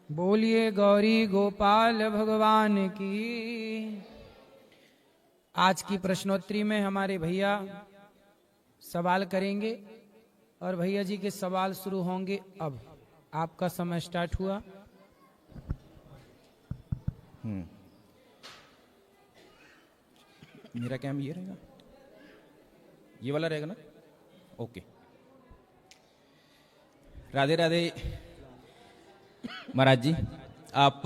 बोलिए गौरी गोपाल भगवान की। आज की प्रश्नोत्तरी में हमारे भैया सवाल करेंगे और भैया जी के सवाल शुरू होंगे। अब आपका समय स्टार्ट हुआ। मेरा कैम ये रहेगा, ये वाला रहेगा ना? ओके। राधे राधे महाराज जी। आप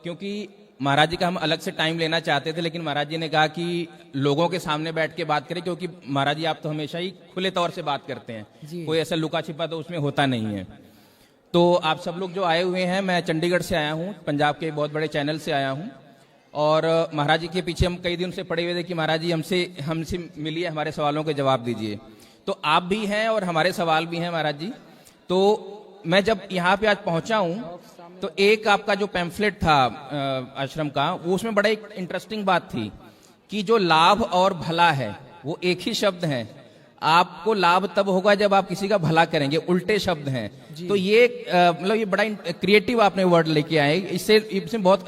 क्योंकि महाराज जी का हम अलग से टाइम लेना चाहते थे, लेकिन महाराज जी ने कहा कि लोगों के सामने बैठ के बात करें, क्योंकि महाराज जी आप तो हमेशा ही खुले तौर से बात करते हैं, कोई ऐसा लुका छिपा तो उसमें होता नहीं है। तो आप सब लोग जो आए हुए हैं, मैं चंडीगढ़ से आया हूँ, पंजाब के बहुत बड़े चैनल से आया हूँ, और महाराज जी के पीछे हम कई दिन से पड़े हुए थे कि महाराज जी हमसे मिलिए, हमारे सवालों के जवाब दीजिए। तो आप भी हैं और हमारे सवाल भी हैं महाराज जी। तो मैं जब यहाँ पे आज पहुंचा हूँ, तो एक आपका जो पैम्फलेट था आश्रम का, वो उसमें बड़ा एक इंटरेस्टिंग बात थी कि जो लाभ और भला है वो एक ही शब्द है। आपको लाभ तब होगा जब आप किसी का भला करेंगे, उल्टे शब्द हैं। तो ये मतलब ये बड़ा क्रिएटिव आपने वर्ड लेके आए, इससे बहुत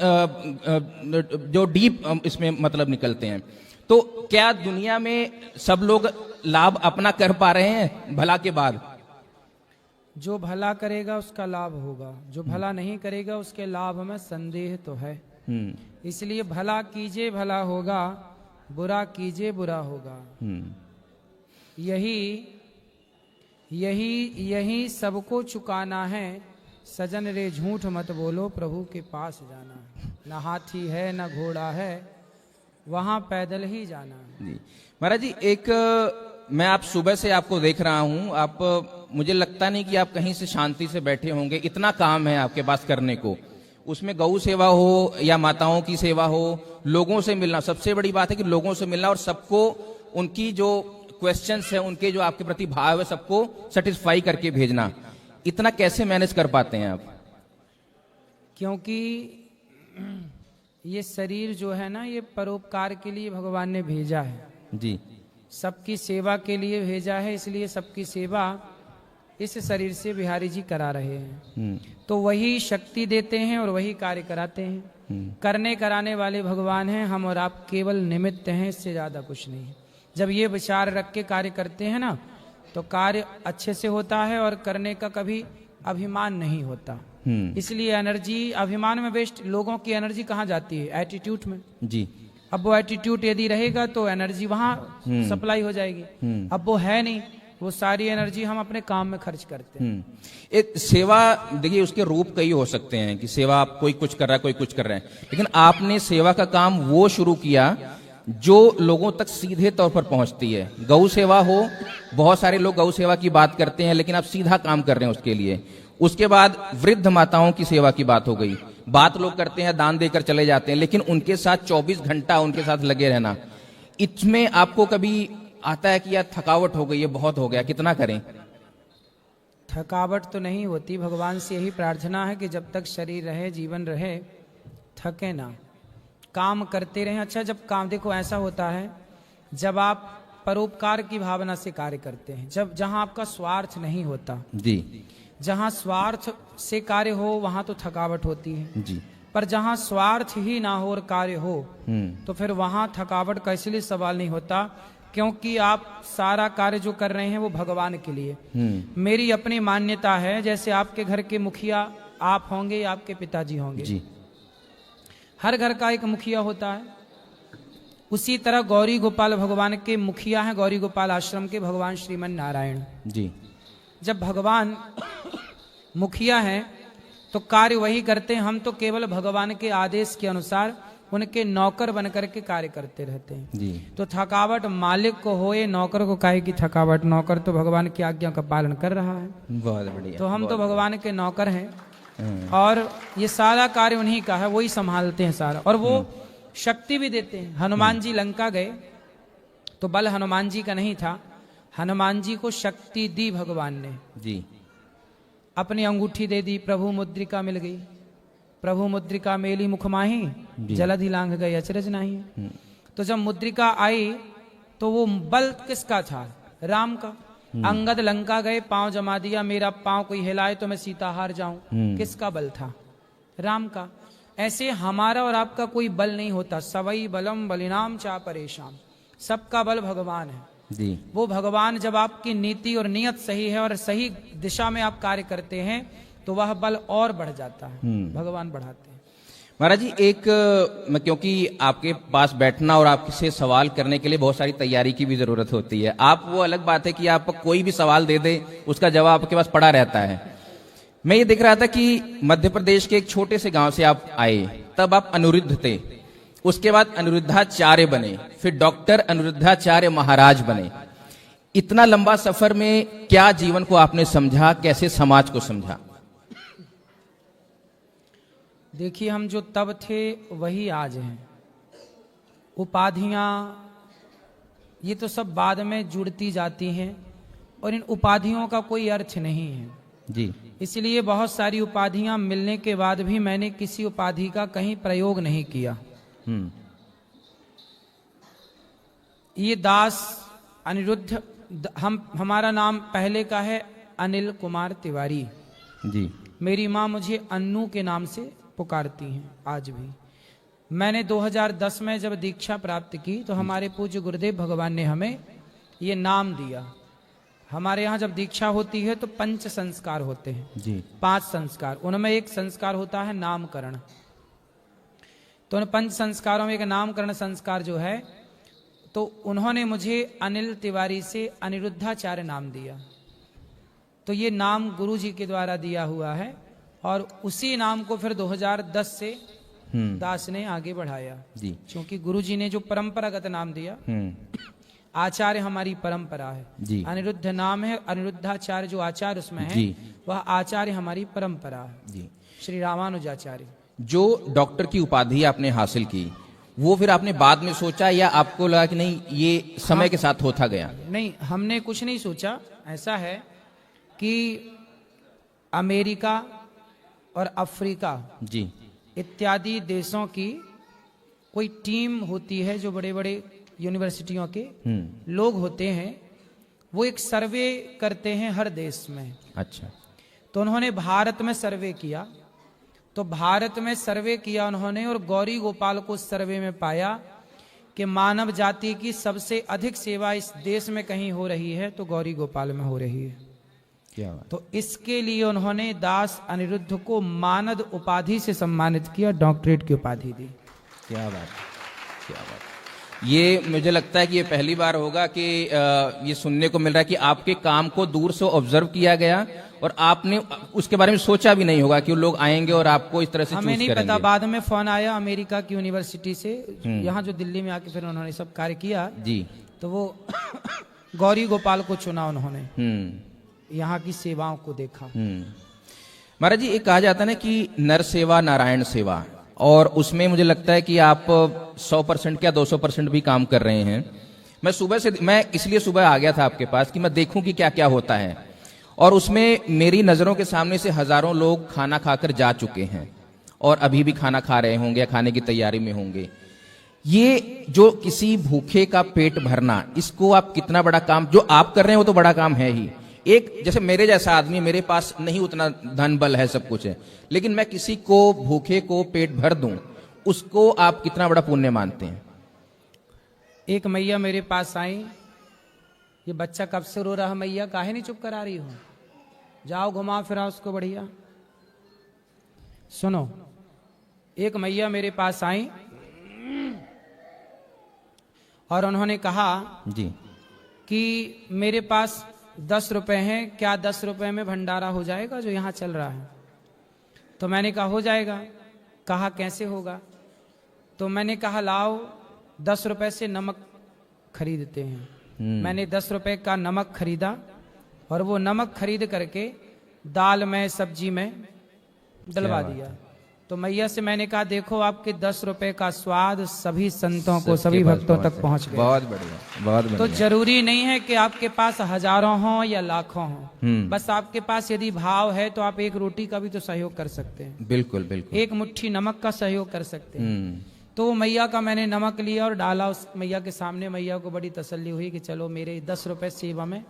जो डीप इसमें मतलब निकलते हैं। तो क्या दुनिया में सब लोग लाभ अपना कर पा रहे हैं भला के बाद? जो भला करेगा उसका लाभ होगा, जो भला नहीं करेगा उसके लाभ में संदेह तो है। इसलिए भला कीजिए भला होगा, बुरा कीजिए बुरा होगा। यही सबको चुकाना है। सजन रे झूठ मत बोलो, प्रभु के पास जाना है। न हाथी है न घोड़ा है, वहां पैदल ही जाना है। महाराज जी, एक मैं आप सुबह से आपको देख रहा हूं, आप मुझे लगता नहीं कि आप कहीं से शांति से बैठे होंगे, इतना काम है आपके पास करने को। उसमें गौ सेवा हो या माताओं की सेवा हो, लोगों से मिलना, सबसे बड़ी बात है कि लोगों से मिलना और सबको उनकी जो क्वेश्चंस है, उनके जो आपके प्रति भाव है, सबको सेटिस्फाई करके भेजना। इतना कैसे मैनेज कर पाते हैं आप? क्योंकि ये शरीर जो है ना, ये परोपकार के लिए भगवान ने भेजा है जी, सबकी सेवा के लिए भेजा है। इसलिए सबकी सेवा इस शरीर से बिहारी जी करा रहे हैं। तो वही शक्ति देते हैं और वही कार्य कराते हैं। करने कराने वाले भगवान हैं, हम और आप केवल निमित्त हैं, इससे ज्यादा कुछ नहीं। जब ये विचार रख के कार्य करते हैं ना, तो कार्य अच्छे से होता है और करने का कभी अभिमान नहीं होता। इसलिए एनर्जी अभिमान में वेस्ट, लोगों की एनर्जी कहाँ जाती है? एटीट्यूड में जी। अब वो एटीट्यूड यदि रहेगा तो एनर्जी वहां सप्लाई हो जाएगी। अब वो है नहीं, वो सारी एनर्जी हम अपने काम में खर्च करते हैं। एक सेवा, देखिए उसके रूप कई हो सकते हैं कि सेवा आप कोई कुछ कर रहा है, कोई कुछ कर रहा है, लेकिन आपने सेवा का काम वो शुरू किया जो लोगों तक सीधे तौर पर पहुंचती है। गौ सेवा हो, बहुत सारे लोग गौ सेवा की बात करते हैं, लेकिन आप सीधा काम कर रहे हैं उसके लिए। उसके बाद वृद्ध माताओं की सेवा की बात हो गई। बात लोग करते हैं, दान देकर चले जाते हैं, लेकिन उनके साथ 24 घंटा उनके साथ लगे रहना, इसमें आपको कभी आता है कि यार थकावट हो गई है, बहुत हो गया, कितना करें? थकावट तो नहीं होती। भगवान से यही प्रार्थना है कि जब तक शरीर रहे, जीवन रहे, थके ना, काम करते रहें। अच्छा, जब काम, देखो ऐसा होता है, जब आप परोपकार की भावना से कार्य करते हैं, जहां आपका स्वार्थ नहीं होता जी, जहां स्वार्थ से कार्य हो वहां तो थकावट होती है जी। पर जहां स्वार्थ ही ना हो और कार्य हो, तो फिर वहां थकावट का इसलिए सवाल नहीं होता, क्योंकि आप सारा कार्य जो कर रहे हैं वो भगवान के लिए। मेरी अपनी मान्यता है, जैसे आपके घर के मुखिया आप होंगे या आपके पिताजी होंगे जी, हर घर का एक मुखिया होता है। उसी तरह गौरी गोपाल भगवान के मुखिया हैं, गौरी गोपाल आश्रम के भगवान श्रीमन नारायण जी। जब भगवान मुखिया हैं तो कार्य वही करते हैं, हम तो केवल भगवान के आदेश के अनुसार उनके नौकर बनकर के कार्य करते रहते हैं जी। तो थकावट मालिक को होए, नौकर को काहे की थकावट? नौकर तो भगवान की आज्ञा का पालन कर रहा है। बहुत बढ़िया। तो हम तो भगवान के नौकर हैं और ये सारा कार्य उन्हीं का है, वही संभालते हैं सारा, और वो शक्ति भी देते हैं। हनुमान जी लंका गए तो बल हनुमान जी का नहीं था, हनुमान जी को शक्ति दी भगवान ने जी। अपनी अंगूठी दे दी, प्रभु मुद्रिका मिल गई। प्रभु मुद्रिका मेली मुख माही, जलधि लांघ गए अचरज नाही। तो जब मुद्रिका आई तो वो बल किसका था? राम का। अंगद लंका गए, पांव जमा दिया, मेरा पांव कोई हिलाए तो मैं सीता हार जाऊं, किसका बल था? राम का। ऐसे हमारा और आपका कोई बल नहीं होता। सवई बलम बलिनाम चा परेशान, सबका बल भगवान है जी। वो भगवान जब आपकी नीति और नियत सही है और सही दिशा में आप कार्य करते हैं तो वह बल और बढ़ जाता है, भगवान बढ़ाते हैं। महाराज जी, क्योंकि आपके पास बैठना और आपसे सवाल करने के लिए बहुत सारी तैयारी की भी जरूरत होती है। आप, वो अलग बात है कि आप कोई भी सवाल दे दे उसका जवाब आपके पास पड़ा रहता है। मैं ये देख रहा था कि मध्य प्रदेश के एक छोटे से गांव से आप आए, तब आप अनिरुद्ध थे, उसके बाद अनिरुद्धाचार्य बने, फिर डॉक्टर अनिरुद्धाचार्य महाराज बने। इतना लंबा सफर में क्या जीवन को आपने समझा, कैसे समाज को समझा? देखिए, हम जो तब थे वही आज हैं। उपाधियां ये तो सब बाद में जुड़ती जाती हैं और इन उपाधियों का कोई अर्थ नहीं है जी। इसलिए बहुत सारी उपाधियां मिलने के बाद भी मैंने किसी उपाधि का कहीं प्रयोग नहीं किया। ये दास अनिरुद्ध, हमारा नाम पहले का है अनिल कुमार तिवारी जी। मेरी माँ मुझे अन्नू के नाम से पुकारती हैं आज भी। मैंने 2010 में जब दीक्षा प्राप्त की तो हमारे पूज्य गुरुदेव भगवान ने हमें ये नाम दिया। हमारे यहाँ जब दीक्षा होती है तो 5 संस्कार होते हैं जी। 5 संस्कार, उनमें एक संस्कार होता है नामकरण। तो उन 5 संस्कारों में एक नामकरण संस्कार जो है, तो उन्होंने मुझे अनिल तिवारी से अनिरुद्धाचार्य नाम दिया। तो ये नाम गुरु जी के द्वारा दिया हुआ है और उसी नाम को फिर 2010 से दास ने आगे बढ़ाया जी। क्योंकि गुरु जी ने जो परंपरागत नाम दिया, आचार्य हमारी परंपरा है जी। अनिरुद्ध नाम है, अनिरुद्धाचार्य जो आचार्य उसमें है जी। वह आचार्य हमारी परंपरा है जी। श्री रामानुजाचार्य। जो डॉक्टर की उपाधि आपने हासिल की, वो फिर आपने बाद में सोचा या आपको लगा कि नहीं ये समय के साथ होता गया? नहीं, हमने कुछ नहीं सोचा। ऐसा है कि अमेरिका और अफ्रीका जी इत्यादि देशों की कोई टीम होती है, जो बड़े बड़े यूनिवर्सिटियों के लोग होते हैं, वो एक सर्वे करते हैं हर देश में। अच्छा। तो उन्होंने भारत में सर्वे किया, तो भारत में सर्वे किया उन्होंने और गौरी गोपाल को सर्वे में पाया कि मानव जाति की सबसे अधिक सेवा इस देश में कहीं हो रही है तो गौरी गोपाल में हो रही है। क्या बात। तो इसके लिए उन्होंने दास अनिरुद्ध को मानद उपाधि से सम्मानित किया, डॉक्टरेट की उपाधि दी। क्या बात, क्या बात। ये मुझे लगता है कि ये पहली बार होगा कि ये सुनने को मिल रहा है कि आपके काम को दूर से ऑब्जर्व किया गया और आपने उसके बारे में सोचा भी नहीं होगा कि लोग आएंगे और आपको इस तरह से हमें नहीं करेंगे। पता, बाद में फोन आया अमेरिका की यूनिवर्सिटी से, यहाँ जो दिल्ली में आके फिर उन्होंने सब कार्य किया जी। तो वो गौरी गोपाल को चुना उन्होंने, यहाँ की सेवाओं को देखा। महाराज जी, एक कहा जाता है ना कि नर सेवा नारायण सेवा, और उसमें मुझे लगता है कि आप 100% क्या 200% भी काम कर रहे हैं। मैं इसलिए सुबह आ गया था आपके पास कि मैं देखूं कि क्या क्या होता है, और उसमें मेरी नजरों के सामने से हजारों लोग खाना खाकर जा चुके हैं और अभी भी खाना खा रहे होंगे या खाने की तैयारी में होंगे। ये जो किसी भूखे का पेट भरना, इसको आप कितना बड़ा काम जो आप कर रहे हैं वो तो बड़ा काम है ही। एक जैसे मेरे जैसा आदमी, मेरे पास नहीं उतना धन बल है, सब कुछ है, लेकिन मैं किसी को भूखे को पेट भर दूं, उसको आप कितना बड़ा पुण्य मानते हैं? एक मैया मेरे पास आई, ये बच्चा कब से रो रहा है, मैया काहे नहीं चुप करा रही हो, जाओ घुमा फिरा उसको बढ़िया। सुनो, एक मैया मेरे पास आई और उन्होंने कहा जी कि मेरे पास 10 रुपए हैं, क्या 10 रुपए में भंडारा हो जाएगा जो यहाँ चल रहा है? तो मैंने कहा हो जाएगा। कहा कैसे होगा? तो मैंने कहा लाओ 10 रुपए से नमक खरीदते हैं। मैंने 10 रुपए का नमक खरीदा और वो नमक खरीद करके दाल में सब्जी में डलवा दिया। तो मैया से मैंने कहा देखो आपके 10 रुपए का स्वाद सभी संतों को, सभी भक्तों तक पहुंच गया। बहुत बढ़िया, बहुत बढ़िया। तो जरूरी नहीं है कि आपके पास हजारों हों या लाखों हों, बस आपके पास यदि भाव है तो आप एक रोटी का भी तो सहयोग कर सकते हैं। बिल्कुल बिल्कुल। एक मुट्ठी नमक का सहयोग कर सकते हैं। तो मैया का मैंने नमक लिया और डाला उस मैया के सामने। मैया को बड़ी तसल्ली हुई कि चलो मेरे 10 रुपए सेवा में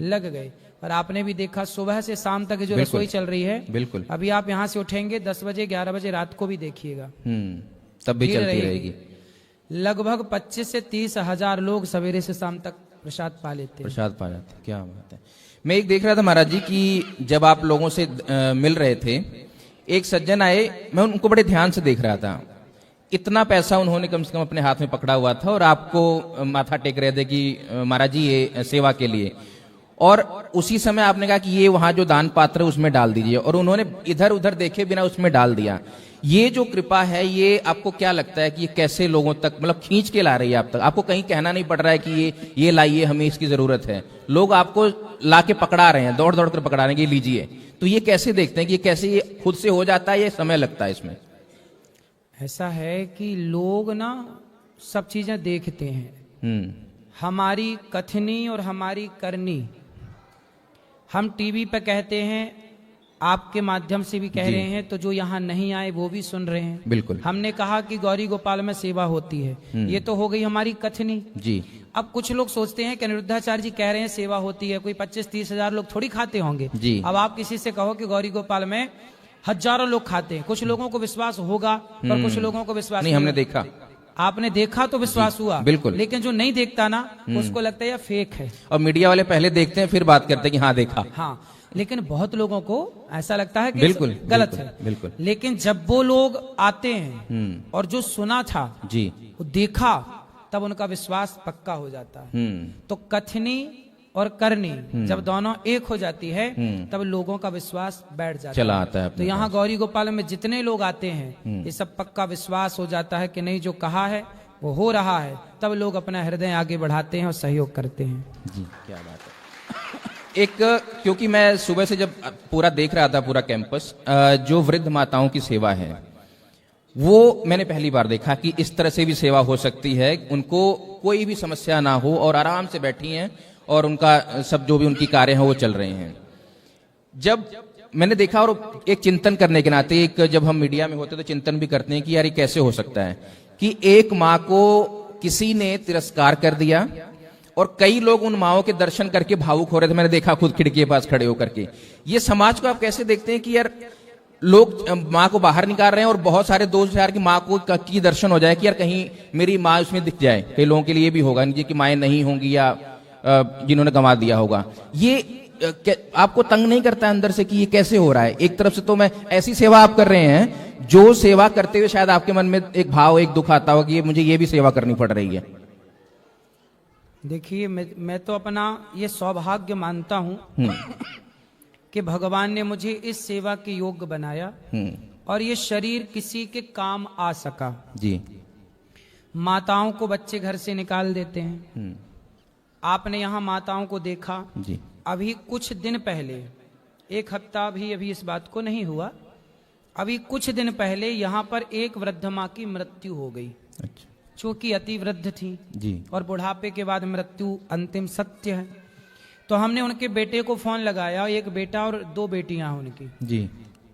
लग गए। और आपने भी देखा सुबह से शाम तक जो बिल्कुल। रसोई चल रही है, बिल्कुल। अभी आप यहाँ से उठेंगे 10 बजे 11 बजे रात को भी देखिएगा, तब भी भीड़ चलती रहेगी। लगभग 25 से 30 हजार लोग सवेरे से शाम तक प्रसाद पा लेते हैं। प्रसाद पा जाते हैं, क्या बात है। मैं एक देख रहा था महाराज जी कि जब आप लोगों से मिल रहे थे, एक सज्जन आए, मैं उनको बड़े ध्यान से देख रहा था। इतना पैसा उन्होंने कम से कम अपने हाथ में पकड़ा हुआ था और आपको माथा टेक रहे थे कि महाराज जी ये सेवा के लिए, और उसी समय आपने कहा कि ये वहां जो दान पात्र है उसमें डाल दीजिए, और उन्होंने इधर उधर देखे बिना उसमें डाल दिया। ये जो कृपा है, ये आपको क्या लगता है कि ये कैसे लोगों तक मतलब खींच के ला रही है आप तक? आपको कहीं कहना नहीं पड़ रहा है कि ये लाइए, हमें इसकी जरूरत है, लोग आपको ला के पकड़ा रहे हैं, दौड़ दौड़ कर पकड़ा रहे हैं कि लीजिए। तो ये कैसे देखते हैं कि ये कैसे ये खुद से हो जाता है, ये समय लगता है इसमें? ऐसा है कि लोग ना सब चीजें देखते हैं, हमारी कथनी और हमारी करनी। हम टीवी पे कहते हैं, आपके माध्यम से भी कह रहे हैं, तो जो यहाँ नहीं आए वो भी सुन रहे हैं। बिल्कुल। हमने कहा कि गौरी गोपाल में सेवा होती है, ये तो हो गई हमारी कथनी जी। अब कुछ लोग सोचते हैं कि अनिरुद्धाचार्य जी कह रहे हैं सेवा होती है, कोई 25-30 हजार लोग थोड़ी खाते होंगे जी। अब आप किसी से कहो कि गौरी गोपाल में हजारों लोग खाते हैं, कुछ लोगों को विश्वास होगा पर कुछ लोगों को विश्वास नहीं, हमने देखा। आपने देखा तो विश्वास हुआ, बिल्कुल। लेकिन जो नहीं देखता ना उसको लगता है यह फेक है, और मीडिया वाले पहले देखते हैं फिर बात करते हैं कि हाँ देखा। हाँ, लेकिन बहुत लोगों को ऐसा लगता है कि बिल्कुल गलत बिल्कुल, है। बिल्कुल। लेकिन जब वो लोग आते हैं और जो सुना था जी, वो देखा, तब उनका विश्वास पक्का हो जाता है। तो कथनी और करनी जब दोनों एक हो जाती है, तब लोगों का विश्वास बैठ जाता चला है। आता है तो अपने यहाँ पास। गौरी गोपाल में जितने लोग आते हैं, ये सब पक्का विश्वास हो जाता है कि नहीं, जो कहा है वो हो रहा है, तब लोग अपना हृदय आगे बढ़ाते हैं और सहयोग करते हैं। जी, क्या बात है। एक, क्योंकि मैं सुबह से जब पूरा देख रहा था पूरा कैंपस, जो वृद्ध माताओं की सेवा है वो मैंने पहली बार देखा कि इस तरह से भी सेवा हो सकती है। उनको कोई भी समस्या ना हो और आराम से बैठी हैं और उनका सब जो भी उनकी कार्य हैं वो चल रहे हैं। जब मैंने देखा, और एक चिंतन करने के नाते, एक जब हम मीडिया में होते तो चिंतन भी करते हैं कि यार ये कैसे हो सकता है कि एक माँ को किसी ने तिरस्कार कर दिया और कई लोग उन माओं के दर्शन करके भावुक हो रहे थे। मैंने देखा खुद खिड़की के पास खड़े होकर के। ये समाज को आप कैसे देखते हैं कि यार लोग माँ को बाहर निकाल रहे हैं और बहुत सारे दोस्त यार की माँ को की दर्शन हो जाए कि यार कहीं मेरी माँ उसमें दिख जाए। कई लोगों के लिए भी होगा जिनकी माएँ नहीं होंगी या जिन्होंने गंवा दिया होगा। ये आपको तंग नहीं करता है अंदर से कि ये कैसे हो रहा है? एक तरफ से तो मैं ऐसी सेवा आप कर रहे हैं जो सेवा करते हुए शायद आपके मन में एक भाव, एक दुख आता हो कि ये मुझे ये भी सेवा करनी पड़ रही है। देखिए, मैं तो अपना ये सौभाग्य मानता हूं कि भगवान ने मुझे इस सेवा के योग्य बनाया और ये शरीर किसी के काम आ सका। जी। माताओं को बच्चे घर से निकाल देते हैं, आपने यहाँ माताओं को देखा जी। अभी कुछ दिन पहले, एक हफ्ता भी अभी इस बात को नहीं हुआ, अभी कुछ दिन पहले यहाँ पर एक वृद्ध माँ की मृत्यु हो गई। अच्छा। चूंकि अति वृद्ध थी जी। और बुढ़ापे के बाद मृत्यु अंतिम सत्य है, तो हमने उनके बेटे को फोन लगाया, एक बेटा और 2 बेटियां उनकी। जी।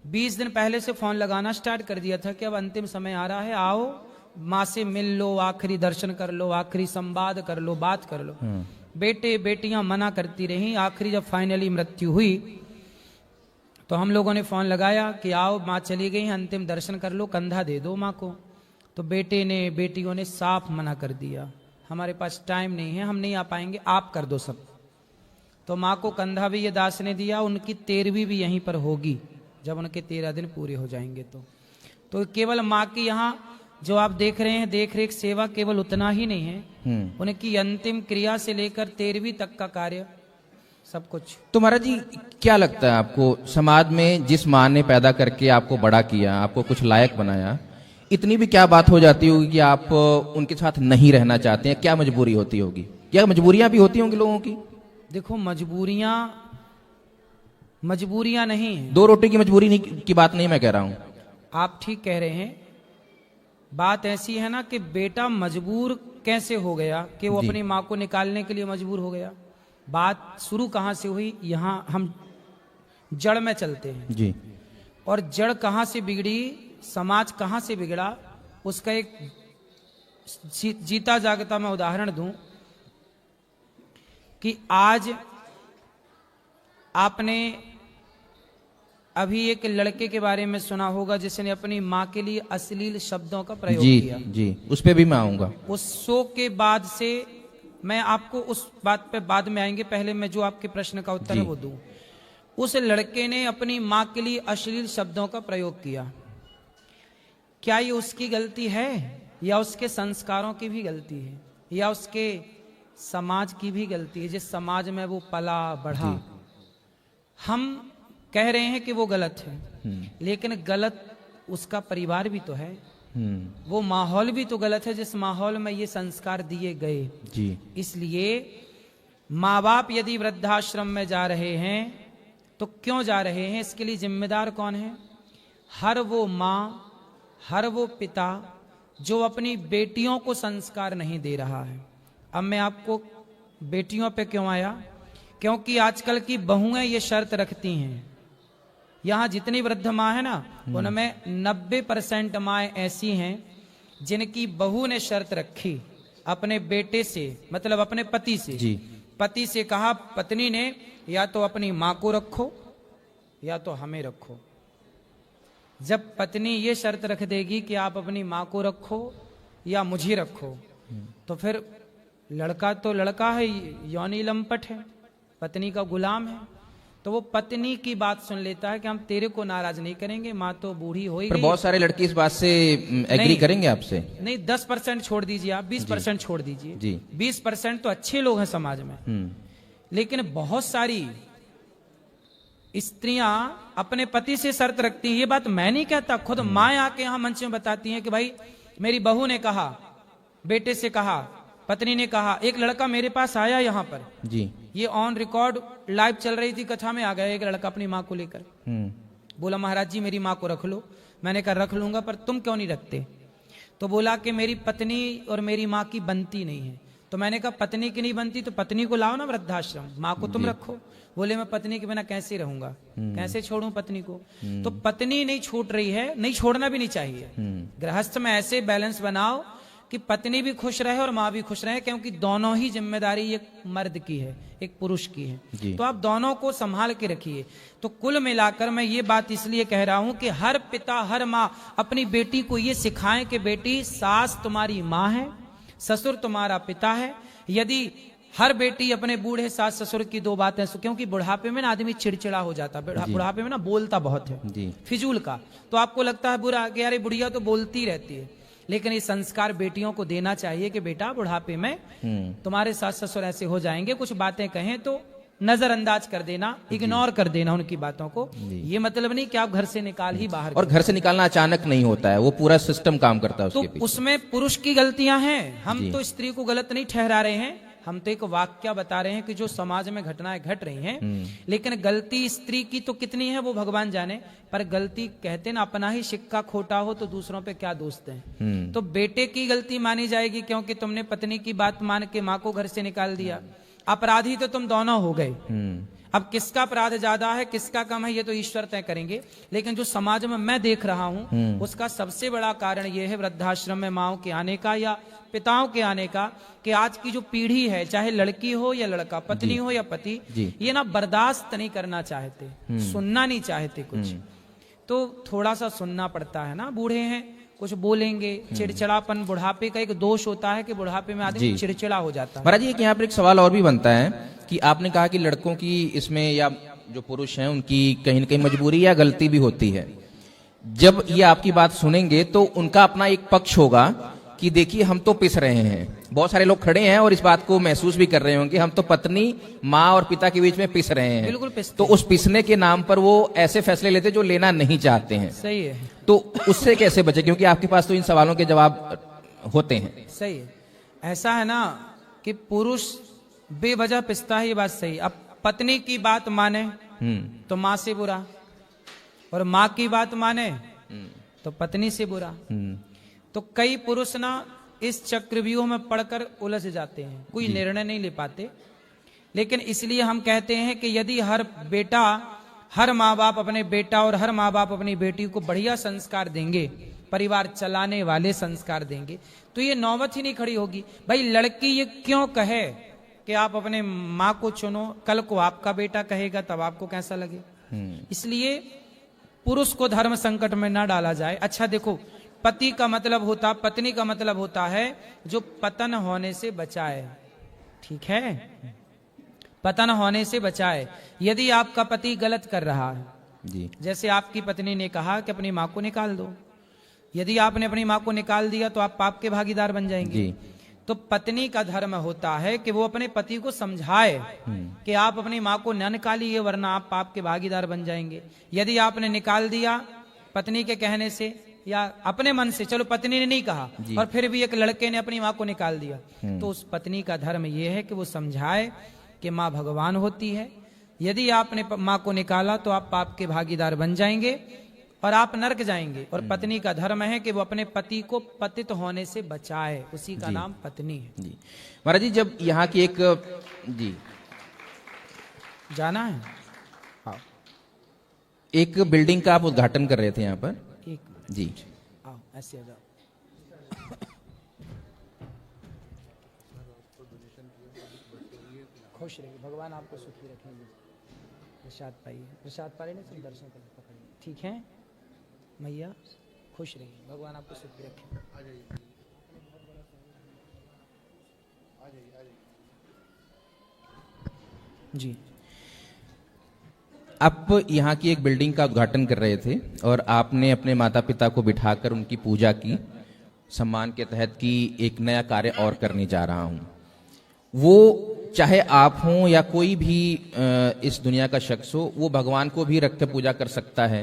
20 दिन पहले से फोन लगाना स्टार्ट कर दिया था कि अब अंतिम समय आ रहा है, आओ माँ से मिल लो, आखिरी दर्शन कर लो, आखिरी संवाद कर लो, बात कर लो। बेटे बेटियां मना करती रही। आखिरी जब फाइनली मृत्यु हुई तो हम लोगों ने फोन लगाया कि आओ, माँ चली गई, अंतिम दर्शन कर लो, कंधा दे दो माँ को। तो बेटे ने बेटियों ने साफ मना कर दिया, हमारे पास टाइम नहीं है, हम नहीं आ पाएंगे, आप कर दो सब। तो माँ को कंधा भी ये दास ने दिया, उनकी 13वीं भी यहीं पर होगी जब उनके 13 दिन पूरे हो जाएंगे। तो केवल माँ की यहाँ जो आप देख रहे हैं देख रेख सेवा केवल उतना ही नहीं है, उनकी अंतिम क्रिया से लेकर 13वीं तक का कार्य सब कुछ। तो महाराज जी, क्या लगता है आपको, समाज में जिस माँ ने पैदा करके आपको बड़ा किया, आपको कुछ लायक बनाया, इतनी भी क्या बात हो जाती होगी कि आप उनके साथ नहीं रहना चाहते हैं? क्या मजबूरी होती होगी? क्या मजबूरियां भी होती होंगी लोगों की? देखो, मजबूरियां नहीं है। 2 रोटी की मजबूरी नहीं की बात नहीं मैं कह रहा हूं। आप ठीक कह रहे हैं। बात ऐसी है ना कि बेटा मजबूर कैसे हो गया कि वो अपनी माँ को निकालने के लिए मजबूर हो गया। बात शुरू कहाँ से हुई, यहाँ हम जड़ में चलते हैं जी। और जड़ कहाँ से बिगड़ी, समाज कहाँ से बिगड़ा, उसका एक जीता जागता मैं उदाहरण दूं कि आज आपने अभी एक लड़के के बारे में सुना होगा जिसने अपनी माँ के लिए अश्लील शब्दों का प्रयोग किया। जी, उस पे भी मैं आऊंगा। उस शो के बाद से मैं आपको उस बात पे बाद में आएंगे, पहले मैं जो आपके प्रश्न का उत्तर है वो दूं। उस लड़के ने अपनी माँ के लिए अश्लील शब्दों का प्रयोग किया। क्या ये उसकी गलती है या उसके संस्कारों की भी गलती है या उसके समाज की भी गलती है, जिस समाज में वो पला बढ़ा? हम कह रहे हैं कि वो गलत है, लेकिन गलत उसका परिवार भी तो है, वो माहौल भी तो गलत है जिस माहौल में ये संस्कार दिए गए। जी। इसलिए माँ बाप यदि वृद्धाश्रम में जा रहे हैं तो क्यों जा रहे हैं, इसके लिए जिम्मेदार कौन है? हर वो माँ, हर वो पिता जो अपनी बेटियों को संस्कार नहीं दे रहा है। अब मैं आपको बेटियों पे क्यों आया, क्योंकि आजकल की बहुएं ये शर्त रखती हैं। यहां जितनी वृद्ध माँ है ना, उनमें 90% माएँ ऐसी हैं जिनकी बहू ने शर्त रखी अपने बेटे से, मतलब अपने पति से। जी। पति से कहा, पत्नी ने, या तो अपनी माँ को रखो या तो हमें रखो। जब पत्नी ये शर्त रख देगी कि आप अपनी माँ को रखो या मुझे रखो, तो फिर लड़का तो लड़का है, यौनी लंपट है, पत्नी का गुलाम है। तो वो पत्नी की बात सुन लेता है कि हम तेरे को नाराज नहीं करेंगे, माँ तो बूढ़ी हो ही गई। पर बहुत सारे लड़के इस बात से एग्री करेंगे आपसे? नहीं, 10% छोड़ दीजिए आप, 20% छोड़ दीजिए जी। 20% तो अच्छे लोग हैं समाज में, लेकिन बहुत सारी स्त्रियां अपने पति से शर्त रखती हैं। ये बात मैं नहीं कहता, खुद माँ आके यहाँ मंच में बताती हैं कि भाई मेरी बहू ने कहा, बेटे से कहा, पत्नी ने कहा। एक लड़का मेरे पास आया यहाँ पर जी, ये ऑन रिकॉर्ड लाइव चल रही थी कथा में, आ गया एक लड़का अपनी माँ को लेकर, बोला महाराज जी मेरी माँ को रख लो। मैंने कहा रख लूंगा, पर तुम क्यों नहीं रखते? तो बोला कि मेरी पत्नी और मेरी माँ की बनती नहीं है। तो मैंने कहा पत्नी की नहीं बनती तो पत्नी को लाओ ना वृद्धाश्रम, माँ को तुम रखो। बोले मैं पत्नी के बिना कैसे रहूंगा, कैसे छोड़ूं पत्नी को? तो पत्नी नहीं छूट रही है, नहीं छोड़ना भी नहीं चाहिए। गृहस्थ में ऐसे बैलेंस बनाओ कि पत्नी भी खुश रहे और माँ भी खुश रहे, क्योंकि दोनों ही जिम्मेदारी एक मर्द की है, एक पुरुष की है। तो आप दोनों को संभाल के रखिए। तो कुल मिलाकर मैं ये बात इसलिए कह रहा हूं कि हर पिता, हर माँ अपनी बेटी को ये सिखाएं कि बेटी सास तुम्हारी माँ है, ससुर तुम्हारा पिता है। यदि हर बेटी अपने बूढ़े सास ससुर की दो बातें, क्योंकि बुढ़ापे में ना आदमी चिड़चिड़ा हो जाता है, बुढ़ापे में ना बोलता बहुत है फिजूल का, तो आपको लगता है बुरा कि यार बुढ़िया तो बोलती रहती है, लेकिन ये संस्कार बेटियों को देना चाहिए कि बेटा बुढ़ापे में तुम्हारे सास ससुर ऐसे हो जाएंगे, कुछ बातें कहें तो नजरअंदाज कर देना, इग्नोर कर देना उनकी बातों को। ये मतलब नहीं कि आप घर से निकाल ही बाहर, और घर से निकालना अचानक नहीं होता है, वो पूरा सिस्टम काम करता है उसके तो पीछे। उसमें पुरुष की गलतियां हैं। हम तो स्त्री को गलत नहीं ठहरा रहे हैं, हम तो एक वाक्य बता रहे हैं कि जो समाज में घटनाएं घट रही हैं, लेकिन गलती स्त्री की तो कितनी है वो भगवान जाने, पर गलती कहते ना अपना ही सिक्का खोटा हो तो दूसरों पे क्या दोस्त है। तो बेटे की गलती मानी जाएगी क्योंकि तुमने पत्नी की बात मान के माँ को घर से निकाल दिया। अपराधी तो तुम दोनों हो गए। अब किसका अपराध ज्यादा है किसका कम है ये तो ईश्वर तय करेंगे, लेकिन जो समाज में मैं देख रहा हूं उसका सबसे बड़ा कारण यह है वृद्धाश्रम में माओ के आने का या पिताओं के आने का, कि आज की जो पीढ़ी है, चाहे लड़की हो या लड़का, पत्नी हो या पति, ये ना बर्दाश्त नहीं करना चाहते, सुनना नहीं चाहते कुछ, तो थोड़ा सा सुनना पड़ता है ना। बूढ़े हैं कुछ बोलेंगे, चिड़चिड़ापन बुढ़ापे का एक दोष होता है कि बुढ़ापे में आदमी चिड़चिड़ा हो जाता है। महाराज जी यहाँ पर एक सवाल और भी बनता है कि आपने कहा कि लड़कों की इसमें या जो पुरुष हैं उनकी कहीं न कहीं मजबूरी या गलती भी होती है। जब ये आपकी बात सुनेंगे तो उनका अपना एक पक्ष होगा कि देखिए हम तो पिस रहे हैं, बहुत सारे लोग खड़े हैं और इस बात को महसूस भी कर रहे होंगे, हम तो पत्नी माँ और पिता के बीच में पिस रहे हैं। बिल्कुल तो उस पिसने के नाम पर वो ऐसे फैसले लेते जो लेना नहीं चाहते हैं। सही है। तो उससे कैसे बचे, क्योंकि आपके पास तो इन सवालों के जवाब होते हैं। सही है। ऐसा है ना कि पुरुष बेवजह पिसता है, ये बात सही। अब पत्नी की बात माने तो माँ से बुरा, और माँ की बात माने तो पत्नी से बुरा। तो कई पुरुष ना इस चक्रव्यूह में पड़कर उलझ जाते हैं, कोई निर्णय नहीं ले पाते। लेकिन इसलिए हम कहते हैं कि यदि हर बेटा, हर माँ बाप अपने बेटा और हर माँ बाप अपनी बेटी को बढ़िया संस्कार देंगे, परिवार चलाने वाले संस्कार देंगे, तो ये नौबत ही नहीं खड़ी होगी। भाई लड़की ये क्यों कहे कि आप अपने माँ को चुनो, कल को आपका बेटा कहेगा तब आपको कैसा लगे। इसलिए पुरुष को धर्म संकट में ना डाला जाए। अच्छा देखो, पति का मतलब होता, पत्नी का मतलब होता है जो पतन होने से बचाए, ठीक है, पतन होने से बचाए। यदि आपका पति गलत कर रहा है जी, जैसे आपकी पत्नी ने कहा कि अपनी माँ को निकाल दो, यदि आपने अपनी माँ को निकाल दिया तो आप पाप के भागीदार बन जाएंगे। जी, तो पत्नी का धर्म होता है कि वो अपने पति को समझाए कि आप अपनी माँ को न निकालिए वरना आप पाप के भागीदार बन जाएंगे। यदि आपने निकाल दिया पत्नी के कहने से या अपने मन से, चलो पत्नी ने नहीं कहा और फिर भी एक लड़के ने अपनी माँ को निकाल दिया, तो उस पत्नी का धर्म यह है कि वो समझाए कि माँ भगवान होती है। यदि आपने माँ को निकाला तो आप पाप के भागीदार बन जाएंगे और आप नरक जाएंगे। और पत्नी का धर्म है कि वो अपने पति को पतित होने से बचाए, उसी का नाम पत्नी है। जी महाराज जी, जब यहाँ की एक जी जाना है, आओ एक बिल्डिंग का आप उद्घाटन कर रहे थे यहाँ पर, एक जी, आओ ऐसे आ जाओ। खुश रहिए, भगवान आपको सुखी रखेंगे। प्रसाद पाइए, प्रसाद पा लेने से दर्शन कर पकड़िए, ठीक है मैया, खुश रहिए, भगवान आपको सुखी रखें। जी, आप यहाँ की एक बिल्डिंग का उद्घाटन कर रहे थे और आपने अपने माता पिता को बिठाकर उनकी पूजा की, सम्मान के तहत कि एक नया कार्य और करने जा रहा हूँ। वो चाहे आप हों या कोई भी इस दुनिया का शख्स हो, वो भगवान को भी रख के पूजा कर सकता है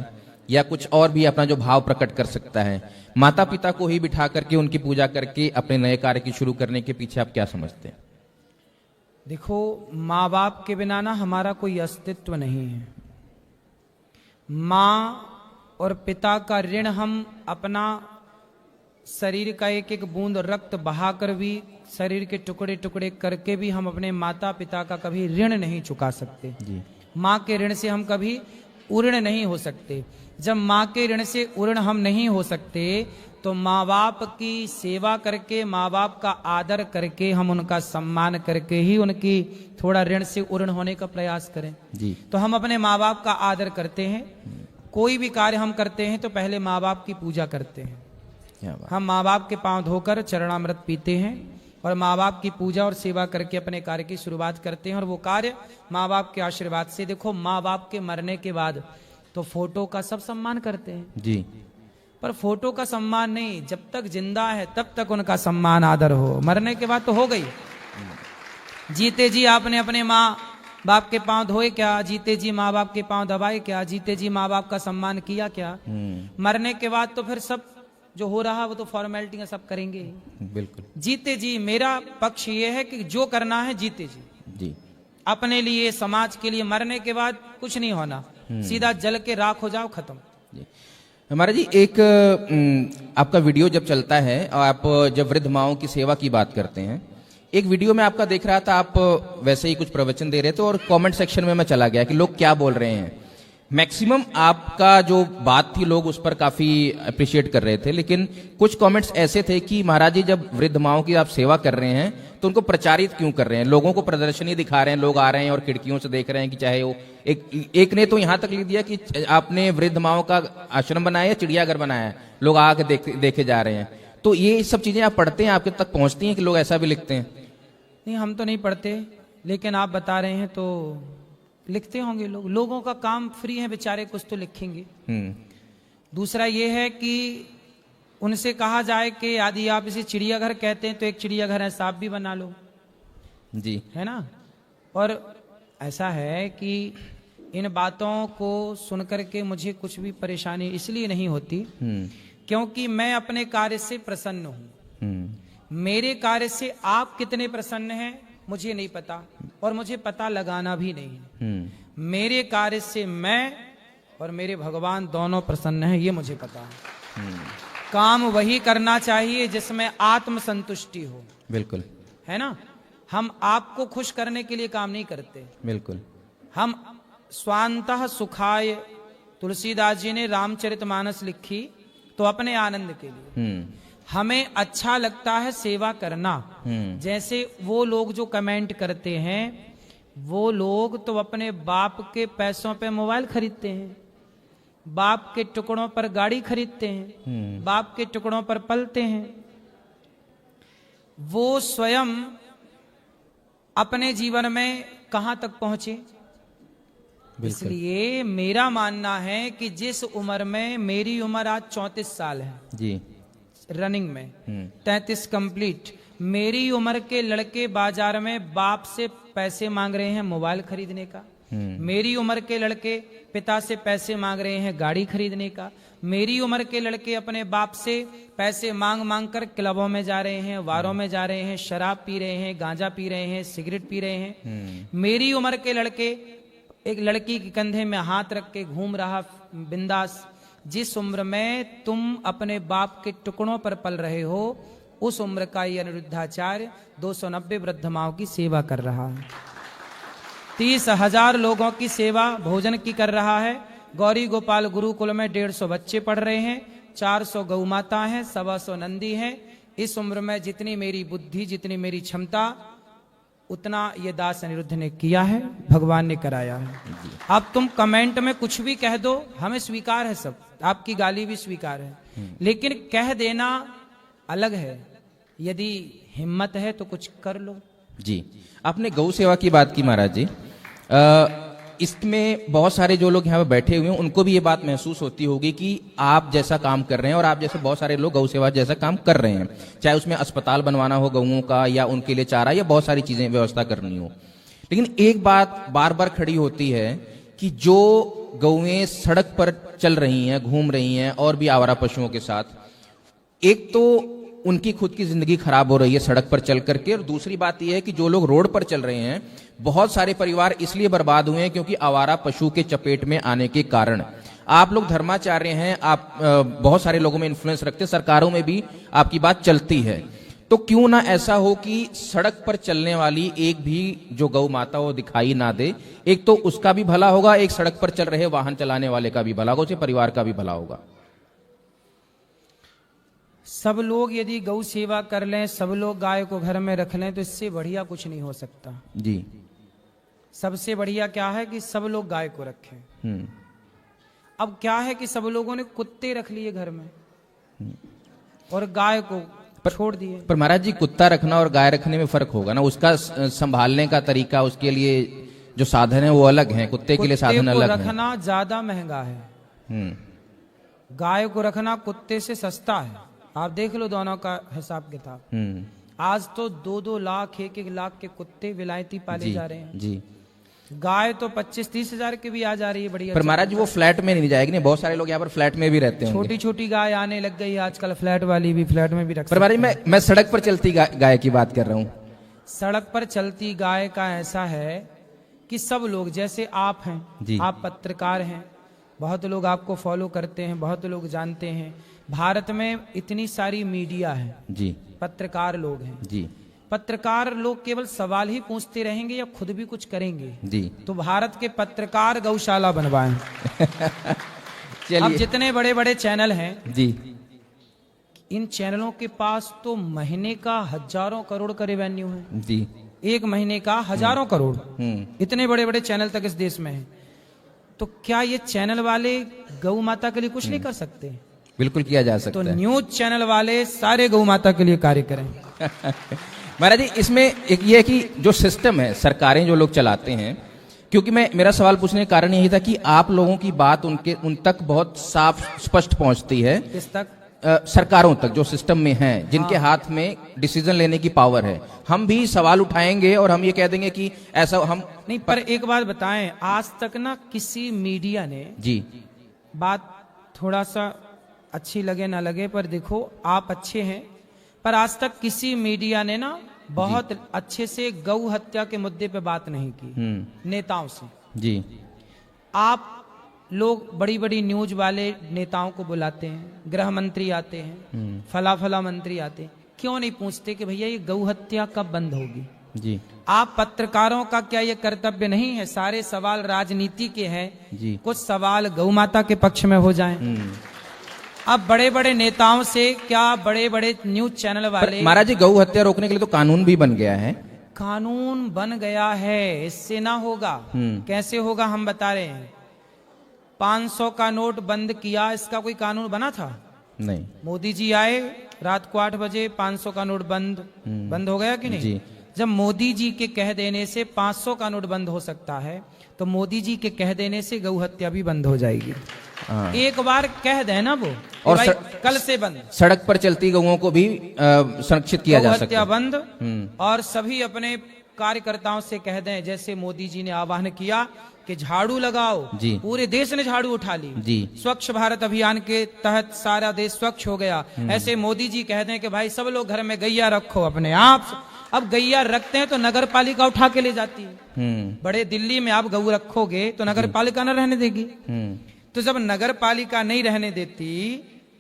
या कुछ और भी अपना जो भाव प्रकट कर सकता है। माता पिता को ही बिठा करके उनकी पूजा करके अपने नए कार्य की शुरू करने के पीछे आप क्या समझते हैं? देखो, माँ बाप के बिना ना हमारा कोई अस्तित्व नहीं है। माँ और पिता का ऋण हम अपना शरीर का एक एक बूंद रक्त बहाकर भी, शरीर के टुकड़े टुकड़े करके भी हम अपने माता पिता का कभी ऋण नहीं चुका सकते। जी, माँ के ऋण से हम कभी उऋण नहीं हो सकते। जब माँ के ऋण से उऋण हम नहीं हो सकते तो माँ बाप की सेवा करके, माँ बाप का आदर करके, हम उनका सम्मान करके ही उनकी थोड़ा ऋण से उऋण होने का प्रयास करें। जी, तो हम अपने माँ बाप का आदर करते हैं। कोई भी कार्य हम करते हैं तो पहले माँ बाप की पूजा करते हैं। क्या बात। हम माँ बाप के पांव धोकर चरणामृत पीते हैं और माँ बाप की पूजा और सेवा करके अपने कार्य की शुरुआत करते हैं। और वो कार्य माँ बाप के आशीर्वाद से, देखो माँ बाप के मरने के बाद तो फोटो का सब सम्मान करते हैं, जी, पर फोटो का सम्मान नहीं, जब तक जिंदा है तब तक उनका सम्मान आदर हो, मरने के बाद तो हो गई। जीते जी आपने अपने माँ बाप के पांव धोए क्या? जीते जी माँ बाप के पांव दबाए क्या? जीते जी माँ बाप का सम्मान किया क्या? मरने के बाद तो फिर सब जो हो रहा वो तो फॉर्मेलिटियां सब करेंगे। बिल्कुल जीते जी, मेरा पक्ष ये है कि जो करना है जीते जी, जी, अपने लिए, समाज के लिए। मरने के बाद कुछ नहीं होना, सीधा जल के राख हो जाओ, खत्म। जी। हमारा जी एक आपका वीडियो जब चलता है और आप जब वृद्ध माओं की सेवा की बात करते हैं, एक वीडियो में आपका देख रहा था, आप वैसे ही कुछ प्रवचन दे रहे थे और कमेंट सेक्शन में मैं चला गया कि लोग क्या बोल रहे हैं। मैक्सिमम आपका जो बात थी लोग उस पर काफी अप्रिशिएट कर रहे थे, लेकिन कुछ कमेंट्स ऐसे थे कि महाराज जी जब वृद्ध माओं की आप सेवा कर रहे हैं तो उनको प्रचारित क्यों कर रहे हैं, लोगों को प्रदर्शनी दिखा रहे हैं, लोग आ रहे हैं और खिड़कियों से देख रहे हैं कि चाहे वो एक ने तो यहाँ तक लिख दिया कि आपने वृद्ध माओं का आश्रम बनाया या चिड़ियाघर बनाया है, लोग आके देखे जा रहे हैं। तो ये सब चीजें आप पढ़ते हैं, आपके तक पहुंचती हैं कि लोग ऐसा भी लिखते हैं? नहीं, हम तो नहीं पढ़ते, लेकिन आप बता रहे हैं तो लिखते होंगे लोग। लोगों का काम फ्री है बेचारे, कुछ तो लिखेंगे। दूसरा ये है कि उनसे कहा जाए कि यदि आप इसे चिड़ियाघर कहते हैं तो एक चिड़ियाघर ऐसा आप भी बना लो, जी, है ना। और ऐसा है कि इन बातों को सुनकर के मुझे कुछ भी परेशानी इसलिए नहीं होती क्योंकि मैं अपने कार्य से प्रसन्न हूं। मेरे कार्य से आप कितने प्रसन्न हैं मुझे नहीं पता और मुझे पता लगाना भी नहीं। मेरे कार्य से मैं और मेरे भगवान दोनों प्रसन्न हैं, ये मुझे पता है। काम वही करना चाहिए जिसमें आत्म संतुष्टि हो। बिल्कुल, है ना। हम आपको खुश करने के लिए काम नहीं करते, बिल्कुल। हम स्वांतः सुखाय, तुलसीदास जी ने रामचरितमानस लिखी तो अपने आनंद के लिए। हमें अच्छा लगता है सेवा करना। जैसे वो लोग जो कमेंट करते हैं, वो लोग तो अपने बाप के पैसों पे मोबाइल खरीदते हैं, बाप के टुकड़ों पर गाड़ी खरीदते हैं, बाप के टुकड़ों पर पलते हैं। वो स्वयं अपने जीवन में कहां तक पहुंचे। इसलिए मेरा मानना है कि जिस उम्र में, मेरी उम्र आज 34 साल है जी, रनिंग में 33 कंप्लीट, मेरी उम्र के लड़के बाजार में बाप से पैसे मांग रहे हैं मोबाइल खरीदने का। मेरी उम्र के लड़के पिता से पैसे मांग रहे हैं गाड़ी खरीदने का। मेरी उम्र के लड़के अपने बाप से पैसे मांग मांग कर क्लबों में जा रहे हैं, बारों में जा रहे हैं, शराब पी रहे हैं, गांजा पी रहे हैं, सिगरेट पी रहे हैं। मेरी उम्र के लड़के एक लड़की के कंधे में हाथ रख के घूम रहा बिंदास। जिस उम्र में तुम अपने बाप के टुकड़ों पर पल रहे हो, उस उम्र का ये अनिरुद्धाचार्य 290 वृद्ध माओं की सेवा कर रहा है, 30,000 लोगों की सेवा भोजन की कर रहा है। गौरी गोपाल गुरुकुल में 150 बच्चे पढ़ रहे हैं, 400 गौ माता हैं, 125 नंदी हैं। इस उम्र में जितनी मेरी बुद्धि, जितनी मेरी क्षमता, उतना ये दास अनिरुद्ध ने किया है, भगवान ने कराया है। अब तुम कमेंट में कुछ भी कह दो, हमें स्वीकार है, सब आपकी गाली भी स्वीकार है, लेकिन कह देना अलग है। यदि हिम्मत है तो कुछ कर लो। जी, आपने गौ सेवा की बात की महाराज जी। इसमें बहुत सारे जो लोग यहाँ पे बैठे हुए हैं, उनको भी ये बात महसूस होती होगी कि आप जैसा काम कर रहे हैं और आप जैसे बहुत सारे लोग गौ सेवा जैसा काम कर रहे हैं, चाहे उसमें अस्पताल बनवाना हो गऊओं का, या उनके लिए चारा, या बहुत सारी चीजें व्यवस्था करनी हो। लेकिन एक बात बार बार खड़ी होती है कि जो गौएं सड़क पर चल रही हैं, घूम रही हैं, और भी आवारा पशुओं के साथ, एक तो उनकी खुद की जिंदगी खराब हो रही है सड़क पर चल करके, और दूसरी बात यह है कि जो लोग रोड पर चल रहे हैं, बहुत सारे परिवार इसलिए बर्बाद हुए हैं क्योंकि आवारा पशु के चपेट में आने के कारण। आप लोग धर्माचार्य हैं, आप बहुत सारे लोगों में इन्फ्लुएंस रखते हैं, सरकारों में भी आपकी बात चलती है, तो क्यों ना ऐसा हो कि सड़क पर चलने वाली एक भी जो गौ माता हो दिखाई ना दे। एक तो उसका भी भला होगा, एक सड़क पर चल रहे वाहन चलाने वाले का भी भला होगा, उसे परिवार का भी भला होगा। सब लोग यदि गौ सेवा कर लें, सब लोग गाय को घर में रख लें, तो इससे बढ़िया कुछ नहीं हो सकता जी। सबसे बढ़िया क्या है कि सब लोग गाय को रखें। अब क्या है कि सब लोगों ने कुत्ते रख लिए घर में और गाय को छोड़ दिए। पर महाराज जी, कुत्ता रखना और गाय रखने में फर्क होगा ना, उसका संभालने का तरीका, उसके लिए जो साधन है वो अलग है, कुत्ते के लिए साधन अलग है। रखना ज्यादा महंगा है, गाय को रखना कुत्ते से सस्ता है। आप देख लो दोनों का हिसाब किताब। आज तो 2-2 लाख 1-1 लाख के कुत्ते विलायती पाले जा रहे हैं जी। गाय तो 25-30 हजार की भी आ जा रही है, बढ़िया। पर महाराज जी, वो फ्लैट में नहीं जाएगी, नहीं, बहुत सारे लोग यहाँ पर फ्लैट में भी रहते हैं। छोटी छोटी गाय आने लग गई आजकल, फ्लैट वाली भी फ्लैट में भी रख। पर महाराज मैं सड़क पर चलती गाय की बात कर रहा हूँ। सड़क पर चलती गाय का ऐसा है कि सब लोग, जैसे आप हैं, आप पत्रकार हैं, बहुत लोग आपको फॉलो करते हैं, बहुत लोग जानते हैं। भारत में इतनी सारी मीडिया है जी, पत्रकार लोग हैं जी। पत्रकार लोग केवल सवाल ही पूछते रहेंगे या खुद भी कुछ करेंगे जी। तो भारत के पत्रकार गौशाला बनवाएं। अब जितने बड़े बड़े चैनल हैं जी, इन चैनलों के पास तो महीने का हजारों करोड़ का रेवेन्यू है जी। एक महीने का हजारों करोड़, इतने बड़े बड़े चैनल तक इस देश में है। तो क्या ये चैनल वाले गौ माता के लिए कुछ नहीं कर सकते? बिल्कुल किया जा सकता है। तो न्यूज चैनल वाले सारे गौ माता के लिए कार्य करें। महाराज जी, इसमें एक ये है कि जो सिस्टम है, सरकारें जो लोग चलाते हैं, क्योंकि मेरा सवाल पूछने का कारण यही था कि आप लोगों की बात उन तक बहुत साफ स्पष्ट पहुंचती है। किस तक? सरकारों तक, जो सिस्टम में हैं, जिनके हाथ में डिसीजन लेने की पावर है। हम भी सवाल उठाएंगे और हम ये कह देंगे कि ऐसा हम नहीं। पर एक बात बताएं, आज तक ना किसी मीडिया ने जी, बात थोड़ा सा अच्छी लगे ना लगे, पर देखो आप अच्छे हैं, पर आज तक किसी मीडिया ने ना बहुत अच्छे से गौ हत्या के मुद्दे पे बात नहीं की नेताओं से जी। आप लोग बड़ी बड़ी न्यूज वाले नेताओं को बुलाते हैं, गृह मंत्री आते हैं, फला मंत्री आते हैं, क्यों नहीं पूछते कि भैया ये गौ हत्या कब बंद होगी? जी। आप पत्रकारों का क्या ये कर्तव्य नहीं है? सारे सवाल राजनीति के हैं, कुछ सवाल गौ माता के पक्ष में हो जाएं। अब बड़े बड़े नेताओं से क्या बड़े बड़े न्यूज चैनल वाले, महाराज जी गौ हत्या रोकने के लिए तो कानून भी बन गया है। कानून बन गया है, इससे ना होगा। कैसे होगा हम बता रहे हैं। 500 का नोट बंद किया, इसका कोई कानून बना था? नहीं। मोदी जी आए रात को 8 बजे, 500 का नोट बंद हो गया कि नहीं जी। जब मोदी जी के कह देने से 500 का नोट बंद हो सकता है, तो मोदी जी के कह देने से गौ हत्या भी बंद हो जाएगी। एक बार कह देना वो और भाई कल से बंद, सड़क पर चलती गौओं को भी संरक्षित किया जा सकता हत्या है। बंद। और सभी अपने कार्यकर्ताओं से कह दें, जैसे मोदी जी ने आह्वान किया कि झाड़ू लगाओ, जी। पूरे देश ने झाड़ू उठा ली, जी। स्वच्छ भारत अभियान के तहत सारा देश स्वच्छ हो गया। ऐसे मोदी जी कह दें कि भाई सब लोग घर में गैया रखो अपने आप। अब गैया रखते हैं तो नगर पालिका उठा के ले जाती है। बड़े दिल्ली में आप गऊ रखोगे तो नगर पालिका न रहने देगी। तो जब नगर पालिका नहीं रहने देती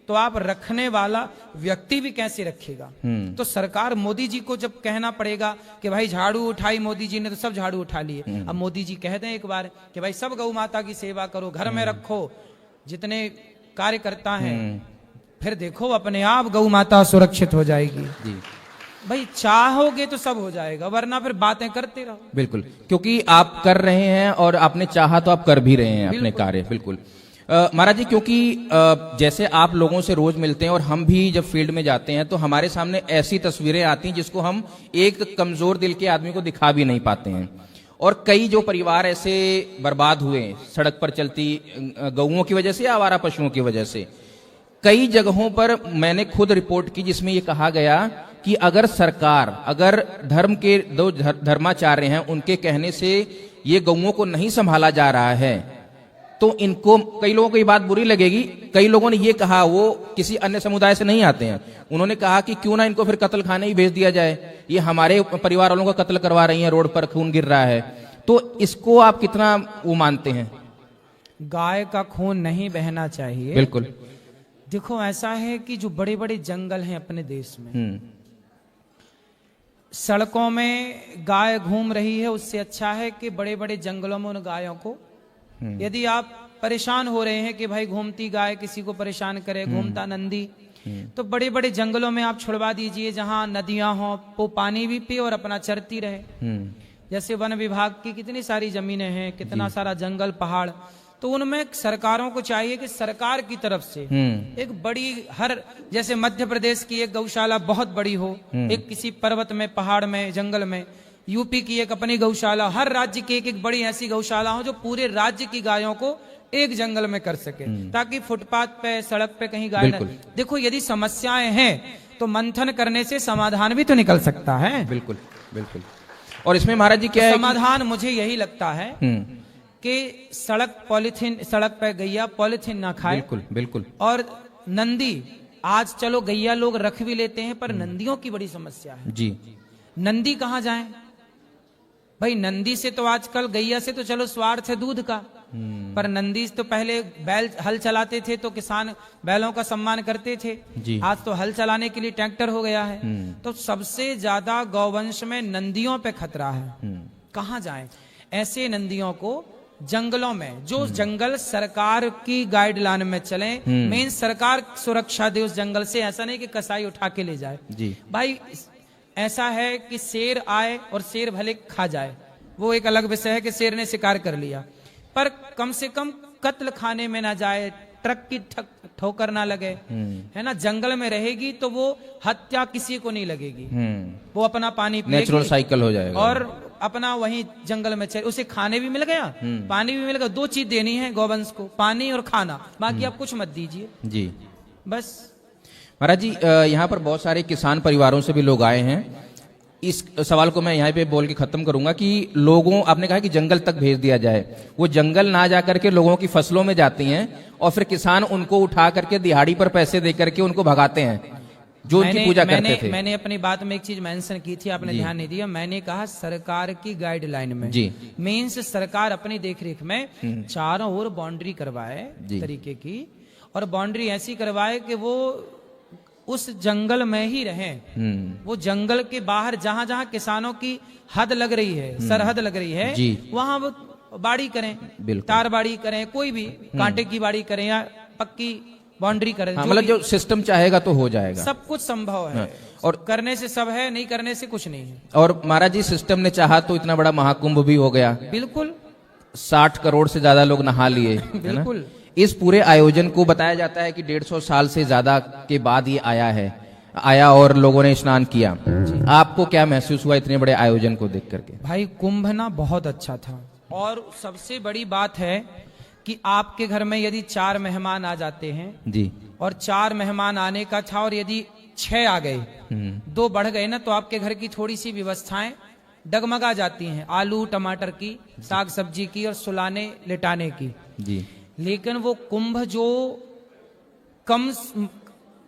तो आप रखने वाला व्यक्ति भी कैसे रखेगा। तो सरकार मोदी जी को जब कहना पड़ेगा कि भाई झाड़ू उठाई मोदी जी ने, तो सब झाड़ू उठा लिए। अब मोदी जी कह दें एक बार कि भाई सब गौ माता की सेवा करो, घर में रखो जितने कार्यकर्ता हैं, फिर देखो अपने आप गौ माता सुरक्षित हो जाएगी। जी। भाई चाहोगे तो सब हो जाएगा, वरना फिर बातें करते रहो। बिल्कुल, क्योंकि आप कर रहे हैं और आपने चाहा तो आप कर भी रहे हैं अपने कार्य। बिल्कुल महाराज जी, क्योंकि जैसे आप लोगों से रोज मिलते हैं और हम भी जब फील्ड में जाते हैं तो हमारे सामने ऐसी तस्वीरें आती हैं जिसको हम एक कमजोर दिल के आदमी को दिखा भी नहीं पाते हैं। और कई जो परिवार ऐसे बर्बाद हुए सड़क पर चलती गौओं की वजह से या आवारा पशुओं की वजह से, कई जगहों पर मैंने खुद रिपोर्ट की जिसमें ये कहा गया कि अगर सरकार, अगर धर्म के दो धर्माचार्य हैं उनके कहने से ये गौओं को नहीं संभाला जा रहा है तो इनको, कई लोगों को ये बात बुरी लगेगी। कई लोगों ने ये कहा, वो किसी अन्य समुदाय से नहीं आते हैं, उन्होंने कहा कि क्यों ना इनको फिर कत्ल खाने ही भेज दिया जाए, ये हमारे परिवार वालों का कत्ल करवा रही हैं, रोड पर खून गिर रहा है। तो इसको आप कितना वो मानते हैं? गाय का खून नहीं बहना चाहिए। बिल्कुल। देखो ऐसा है कि जो बड़े बड़े जंगल हैं अपने देश में, सड़कों में गाय घूम रही है, उससे अच्छा है कि बड़े बड़े जंगलों में उन गायों को, यदि आप परेशान हो रहे हैं कि भाई घूमती गाय किसी को परेशान करे, घूमता नंदी, तो बड़े बड़े जंगलों में आप छुड़वा दीजिए जहां नदियां हो, वो पानी भी पिए और अपना चरती रहे। जैसे वन विभाग की कितनी सारी जमीनें हैं, कितना सारा जंगल पहाड़, तो उनमें सरकारों को चाहिए कि सरकार की तरफ से एक बड़ी, हर जैसे मध्य प्रदेश की एक गौशाला बहुत बड़ी हो, एक किसी पर्वत में, पहाड़ में, जंगल में, यूपी की एक अपनी गौशाला, हर राज्य की एक एक बड़ी ऐसी गौशाला हो जो पूरे राज्य की गायों को एक जंगल में कर सके, ताकि फुटपाथ पे, सड़क पे कहीं गाय न। देखो यदि समस्याएं हैं तो मंथन करने से समाधान भी तो निकल सकता है। बिल्कुल बिल्कुल। और इसमें महाराज जी क्या है, समाधान मुझे यही लगता है कि सड़क पे गैया पॉलिथीन ना खाए। बिल्कुल बिल्कुल। और नंदी, आज चलो गैया लोग रख भी लेते हैं, पर नंदियों की बड़ी समस्या है जी। नंदी कहाँ जाएं? भाई नंदी से तो आजकल, गैया से तो चलो स्वार्थ है दूध का, पर नंदी से तो पहले बैल हल चलाते थे तो किसान बैलों का सम्मान करते थे जी। आज तो हल चलाने के लिए ट्रैक्टर हो गया है। तो सबसे ज्यादा गौवंश में नंदियों पे खतरा है। कहाँ जाएं? ऐसे नंदियों को जंगलों में, जो जंगल सरकार की गाइडलाइन में चले, मेन सरकार सुरक्षा दे उस जंगल से, ऐसा नहीं कि कसाई उठा के ले जाए जी। भाई ऐसा है कि शेर आए और शेर भले खा जाए, वो एक अलग विषय है कि शेर ने शिकार कर लिया, पर कम से कम कत्ल खाने में ना जाए, ट्रक की ठोकर ना लगे, है ना। जंगल में रहेगी तो वो हत्या किसी को नहीं लगेगी, वो अपना पानी पिएगी, नेचुरल साइकिल हो जाएगा और अपना वहीं जंगल में चले, उसे खाने भी मिल गया, पानी भी मिल गया। 2 चीज देनी है गौवंश को, पानी और खाना, बाकी आप कुछ मत दीजिए जी। बस। महाराज जी यहाँ पर बहुत सारे किसान परिवारों से भी लोग आए हैं। इस सवाल को मैं यहाँ पे बोल के खत्म करूंगा कि लोगों, आपने कहा कि जंगल तक भेज दिया जाए, वो जंगल ना जा करके लोगों की फसलों में जाती हैं और फिर किसान उनको उठा करके दिहाड़ी पर पैसे दे करके उनको भगाते हैं जो उनकी पूजा करते थे। मैंने अपनी बात में एक चीज मेंशन की थी, आपने ध्यान नहीं दिया। मैंने कहा सरकार की गाइडलाइन में जी, मीन्स सरकार अपनी देखरेख में चारों ओर बाउंड्री करवाए तरीके की, और बाउंड्री ऐसी करवाए कि वो उस जंगल में ही रहें। वो जंगल के बाहर जहां जहां किसानों की हद लग रही है, सरहद लग रही है, वहां वो बाड़ी करें, तार बाड़ी करें, कोई भी कांटे की बाड़ी करें या पक्की बाउंड्री कर हाँ, मतलब जो सिस्टम चाहेगा तो हो जाएगा। सब कुछ संभव है। हाँ, और करने से सब है, नहीं करने से कुछ नहीं है। और महाराज जी सिस्टम ने चाहा तो इतना बड़ा महाकुंभ भी हो गया, बिल्कुल 60 करोड़ से ज्यादा लोग नहा लिए, है ना? बिल्कुल। इस पूरे आयोजन को बताया जाता है कि 150 साल से ज्यादा के बाद ये आया और लोगों ने स्नान किया। आपको क्या महसूस हुआ इतने बड़े आयोजन को देख करके? भाई कुंभ ना बहुत अच्छा था, और सबसे बड़ी बात है कि आपके घर में यदि 4 मेहमान आ जाते हैं जी, और 4 मेहमान आने का था और यदि 6 आ गए, 2 बढ़ गए ना, तो आपके घर की थोड़ी सी व्यवस्थाएं डगमगा जाती हैं, आलू टमाटर की, साग सब्जी की और सुलाने लिटाने की। जी, लेकिन वो कुंभ जो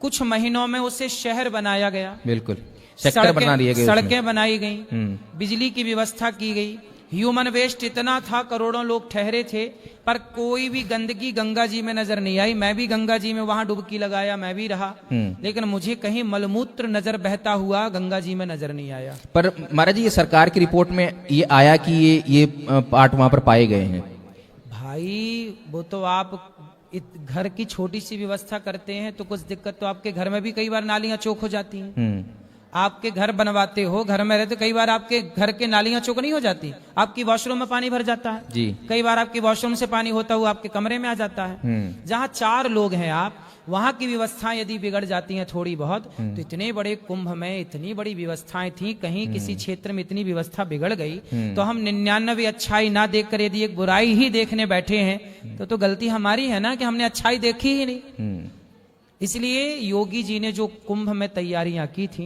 कुछ महीनों में उसे शहर बनाया गया, बिल्कुल सेक्टर बना दिए गए, सड़कें बनाई गई, बिजली की व्यवस्था की गई, ह्यूमन वेस्ट इतना था, करोड़ों लोग ठहरे थे, पर कोई भी गंदगी गंगा जी में नजर नहीं आई। मैं भी गंगा जी में वहां डुबकी लगाया, मैं भी रहा, लेकिन मुझे कहीं मलमूत्र नजर बहता हुआ गंगा जी में नजर नहीं आया। पर महाराज जी ये सरकार की रिपोर्ट में ये आया कि ये पार्ट वहां पर पाए गए हैं। भाई वो तो आप घर की छोटी सी व्यवस्था करते हैं तो कुछ दिक्कत तो आपके घर में भी कई बार नालियां चौक हो जाती हैं। आपके घर बनवाते हो, घर में रहते, कई बार आपके घर के नालियां चौक नहीं हो जाती, आपकी वॉशरूम में पानी भर जाता है जी। कई बार आपकी वॉशरूम से पानी होता हुआ आपके कमरे में आ जाता है। जहां 4 लोग हैं आप, वहां की व्यवस्थाएं यदि बिगड़ जाती हैं थोड़ी बहुत, तो इतने बड़े कुंभ में इतनी बड़ी व्यवस्थाएं थी, कहीं किसी क्षेत्र में इतनी व्यवस्था बिगड़ गई तो हम 99 अच्छाई ना देखकर यदि एक बुराई ही देखने बैठे हैं तो गलती हमारी है ना, कि हमने अच्छाई देखी ही नहीं। इसलिए योगी जी ने जो कुंभ में तैयारियां की थी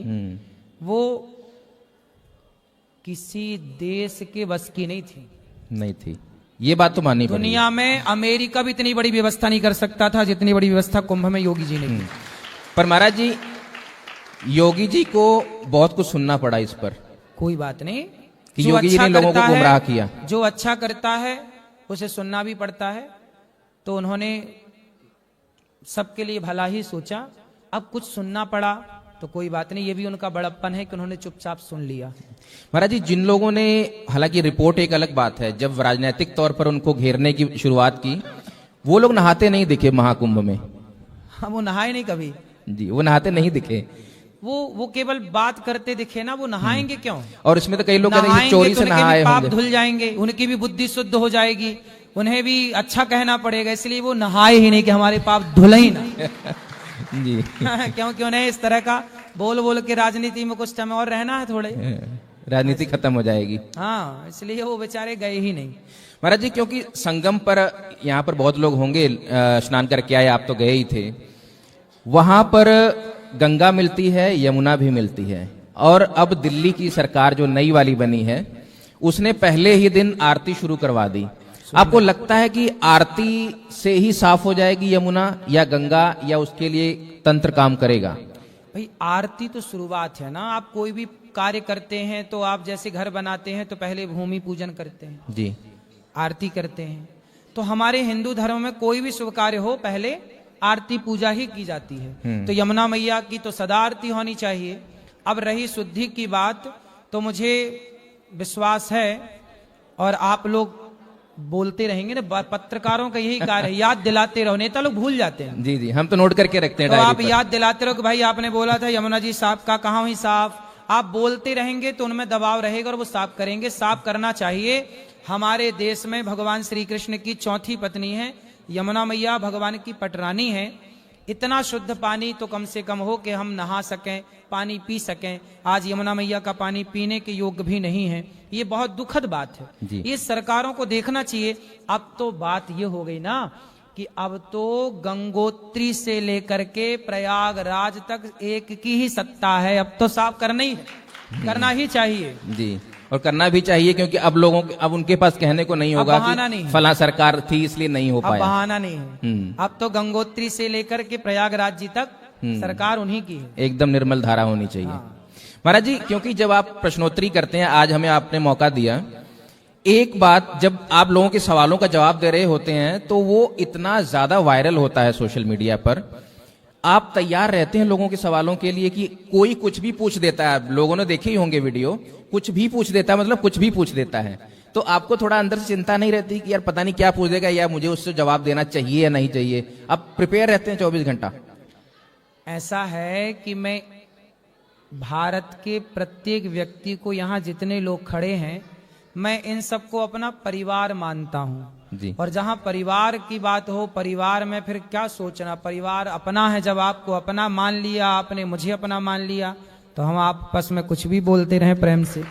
वो किसी देश के बस की नहीं थी। ये बात तो माननी पड़ेगी। दुनिया में अमेरिका भी इतनी बड़ी व्यवस्था नहीं कर सकता था जितनी बड़ी व्यवस्था कुंभ में योगी जी ने की। पर महाराज जी योगी जी को बहुत कुछ सुनना पड़ा इस पर। कोई बात नहीं, कि योगी जी ने लोगों को गुमराह किया। जो अच्छा करता है उसे सुनना भी पड़ता है, तो उन्होंने सबके लिए भला ही सोचा। अब कुछ सुनना पड़ा तो कोई बात नहीं, ये भी उनका बड़प्पन है कि उन्होंने चुपचाप सुन लिया। महाराज जी जिन लोगों ने, हालांकि रिपोर्ट एक अलग बात है, जब राजनीतिक तौर पर उनको घेरने की शुरुआत की, वो लोग नहाते नहीं दिखे महाकुंभ में। हाँ, वो नहाए नहीं कभी जी, वो नहाते नहीं दिखे। वो केवल बात करते दिखे ना, वो नहाएंगे क्यों? और इसमें तो कई लोग चोरी से नहाए पाप धुल जाएंगे, उनकी भी बुद्धि शुद्ध हो जाएगी, उन्हें भी अच्छा कहना पड़ेगा, इसलिए वो नहाए ही नहीं कि हमारे पाप धुले ही ना। जी क्योंकि उन्हें इस तरह का बोल बोल के राजनीति में कुछ समय और रहना है, थोड़े राजनीति खत्म हो जाएगी। हाँ, इसलिए वो बेचारे गए ही नहीं। महाराज जी क्योंकि संगम पर यहाँ पर बहुत लोग होंगे, स्नान करके आए, आप तो गए ही थे, वहां पर गंगा मिलती है, यमुना भी मिलती है, और अब दिल्ली की सरकार जो नई वाली बनी है उसने पहले ही दिन आरती शुरू करवा दी। आपको लगता है कि आरती से ही साफ हो जाएगी यमुना या गंगा, या उसके लिए तंत्र काम करेगा? भाई आरती तो शुरुआत है ना, आप कोई भी कार्य करते हैं तो आप जैसे घर बनाते हैं तो पहले भूमि पूजन करते हैं जी, आरती करते हैं। तो हमारे हिंदू धर्म में कोई भी शुभ कार्य हो पहले आरती पूजा ही की जाती है। तो यमुना मैया की तो सदा आरती होनी चाहिए। अब रही शुद्धि की बात, तो मुझे विश्वास है, और आप लोग बोलते रहेंगे ना, पत्रकारों का यही कार्य है, याद दिलाते रहो, नेता लोग भूल जाते हैं। जी जी, हम तो नोट करके रखते हैं तो डायरी आप पर। याद दिलाते रहो कि भाई आपने बोला था यमुना जी साफ का, कहाँ हुई साफ। आप बोलते रहेंगे तो उनमें दबाव रहेगा और वो साफ करेंगे। साफ करना चाहिए। हमारे देश में भगवान श्री कृष्ण की 4थी पत्नी है यमुना मैया, भगवान की पटरानी है। इतना शुद्ध पानी तो कम से कम हो कि हम नहा सकें, पानी पी सकें। आज यमुना मैया का पानी पीने के योग्य भी नहीं है, ये बहुत दुखद बात है। ये सरकारों को देखना चाहिए। अब तो बात ये हो गई ना कि अब तो गंगोत्री से लेकर के प्रयागराज तक एक की ही सत्ता है। अब तो साफ करना ही है, करना ही चाहिए जी, और करना भी चाहिए, क्योंकि अब लोगों के, अब उनके पास कहने को नहीं होगा कि फला सरकार थी इसलिए नहीं हो पाया। अब बहाना नहीं है। अब तो गंगोत्री से लेकर के प्रयागराज जी तक सरकार उन्हीं की है। एकदम निर्मल धारा होनी चाहिए। महाराज जी क्योंकि जब आप प्रश्नोत्तरी करते हैं, आज हमें आपने मौका दिया, एक बात, जब आप लोगों के सवालों का जवाब दे रहे होते हैं तो वो इतना ज्यादा वायरल होता है सोशल मीडिया पर, आप तैयार रहते हैं लोगों के सवालों के लिए कि कोई कुछ भी पूछ देता है। लोगों ने देखे ही होंगे वीडियो, कुछ भी पूछ देता है, मतलब कुछ भी पूछ देता है। तो आपको थोड़ा अंदर से चिंता नहीं रहती कि यार पता नहीं क्या पूछेगा या मुझे उससे जवाब देना चाहिए या नहीं चाहिए? आप प्रिपेयर रहते हैं 24 घंटा? ऐसा है कि मैं भारत के प्रत्येक व्यक्ति को, यहाँ जितने लोग खड़े हैं, मैं इन सबको अपना परिवार मानता हूँ जी। और जहाँ परिवार की बात हो, परिवार में फिर क्या सोचना, परिवार अपना है। जब आपको अपना मान लिया, आपने मुझे अपना मान लिया, तो हम आपस में कुछ भी बोलते रहे प्रेम से।